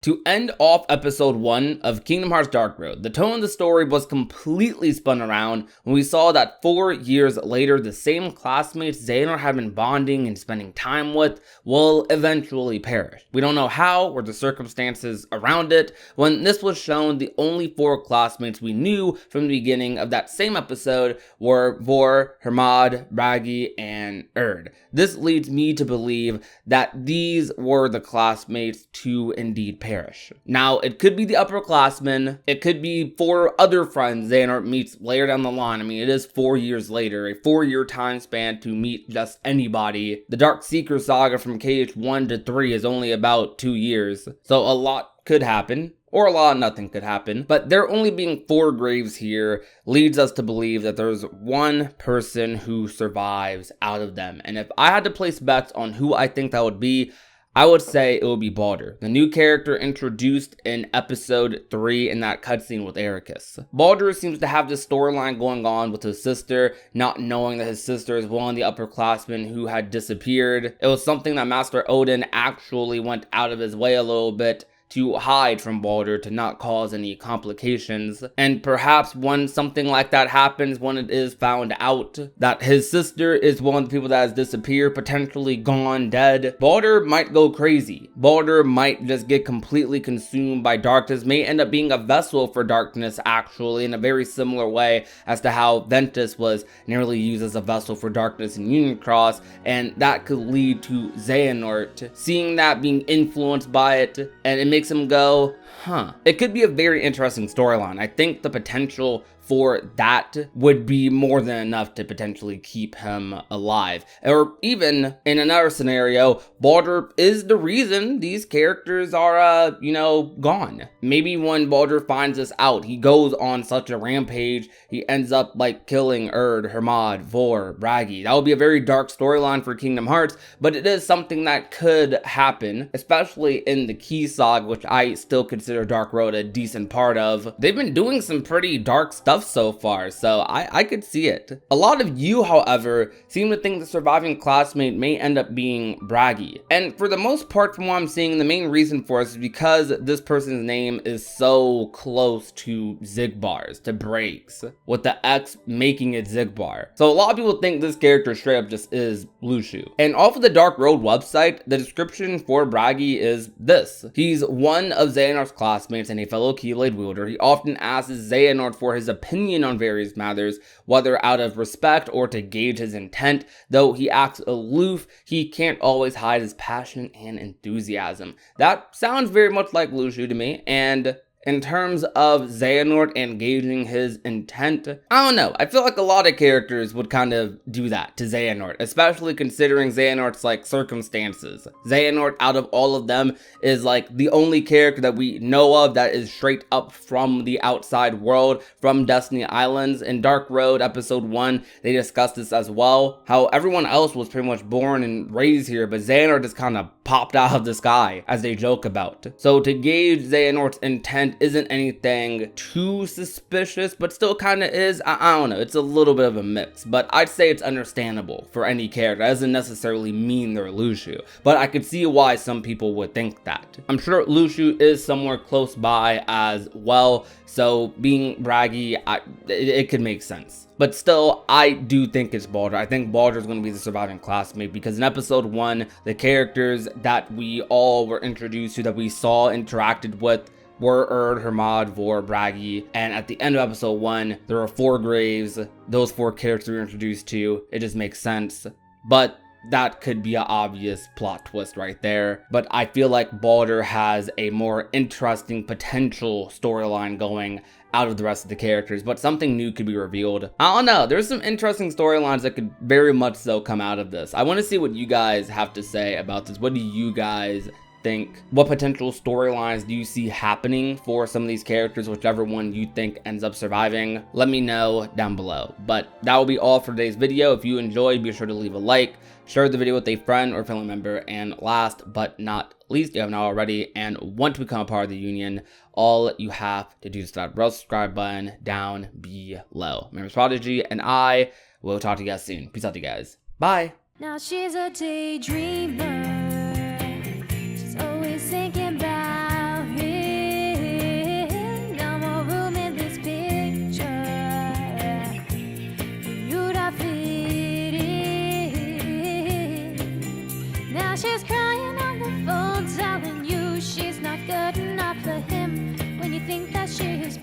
To end off episode 1 of Kingdom Hearts Dark Road, the tone of the story was completely spun around when we saw that 4 years later, the same classmates Xehanort had been bonding and spending time with will eventually perish. We don't know how or the circumstances around it. When this was shown, the only 4 classmates we knew from the beginning of that same episode were Vor, Hermod, Bragi, and Erd. This leads me to believe that these were the classmates to indeed perish. Now, it could be the upperclassmen, it could be 4 other friends Xehanort meets later down the line. I mean, it is 4 years later, a 4-year time span to meet just anybody. The Dark Seeker saga from KH1 to 3 is only about 2 years, so a lot could happen. Or a lot of nothing could happen, but there only being 4 graves here leads us to believe that there's one person who survives out of them. And if I had to place bets on who I think that would be, I would say it would be Baldur, the new character introduced in episode 3 in that cutscene with Ericus. Baldur seems to have this storyline going on with his sister, not knowing that his sister is one of the upperclassmen who had disappeared. It was something that Master Odin actually went out of his way a little bit to hide from Baldur to not cause any complications. And perhaps when something like that happens, when it is found out that his sister is one of the people that has disappeared, potentially gone dead, Baldur might go crazy. Baldur might just get completely consumed by darkness, may end up being a vessel for darkness actually, in a very similar way as to how Ventus was nearly used as a vessel for darkness in Union Cross, and that could lead to Xehanort seeing that, being influenced by it, and it makes him go, huh. It could be a very interesting storyline. I think the potential for that would be more than enough to potentially keep him alive. Or even in another scenario, Baldur is the reason these characters are, gone. Maybe when Baldur finds this out, he goes on such a rampage, he ends up like killing Erd, Hermod, Vor, Bragi. That would be a very dark storyline for Kingdom Hearts, but it is something that could happen, especially in the Key Saga, which I still consider Dark Road a decent part of. They've been doing some pretty dark stuff so far, so I could see it. A lot of you, however, seem to think the surviving classmate may end up being Bragi. And for the most part, from what I'm seeing, the main reason for it is because this person's name is so close to Xigbar's, to Breaks, with the X making it Xigbar. So a lot of people think this character straight up just is Luxu. And off of the Dark Road website, the description for Bragi is this. He's one of Xehanort's classmates and a fellow Keyblade wielder. He often asks Xehanort for his opinion on various matters, whether out of respect or to gauge his intent. Though he acts aloof, he can't always hide his passion and enthusiasm. That sounds very much like Luxu to me, and in terms of Xehanort and gauging his intent, I don't know. I feel like a lot of characters would kind of do that to Xehanort, especially considering Xehanort's like circumstances. Xehanort, out of all of them, is like the only character that we know of that is straight up from the outside world, from Destiny Islands. In Dark Road episode 1, they discussed this as well, how everyone else was pretty much born and raised here, but Xehanort just kind of popped out of the sky, as they joke about. So to gauge Xehanort's intent isn't anything too suspicious, but still kind of is. I don't know, it's a little bit of a mix, but I'd say it's understandable for any character. That doesn't necessarily mean they're Luxu, but I could see why some people would think that. I'm sure Luxu is somewhere close by as well, so being Bragi, it could make sense. But still, I do think it's Baldur. I think Baldur is going to be the surviving classmate, because in episode 1, the characters that we all were introduced to, that we saw interacted with, were Erd, Hermod, Vor, Bragi, and at the end of episode 1, there were 4 graves. Those 4 characters we were introduced to. It just makes sense. But that could be an obvious plot twist right there. But I feel like Baldur has a more interesting potential storyline going out of the rest of the characters, but something new could be revealed. I don't know, there's some interesting storylines that could very much so come out of this. I want to see what you guys have to say about this. What do you guys think? What potential storylines do you see happening for some of these characters, whichever one you think ends up surviving? Let me know down below. But that will be all for today's video. If you enjoyed, be sure to leave a like, share the video with a friend or family member, and last but not least, if you haven't already and want to become a part of the union, all you have to do is that red subscribe button down below. My name is Prodigy, and I will talk to you guys soon. Peace out to you guys. Bye. Now she's a daydreamer. She's always thinking about think that she is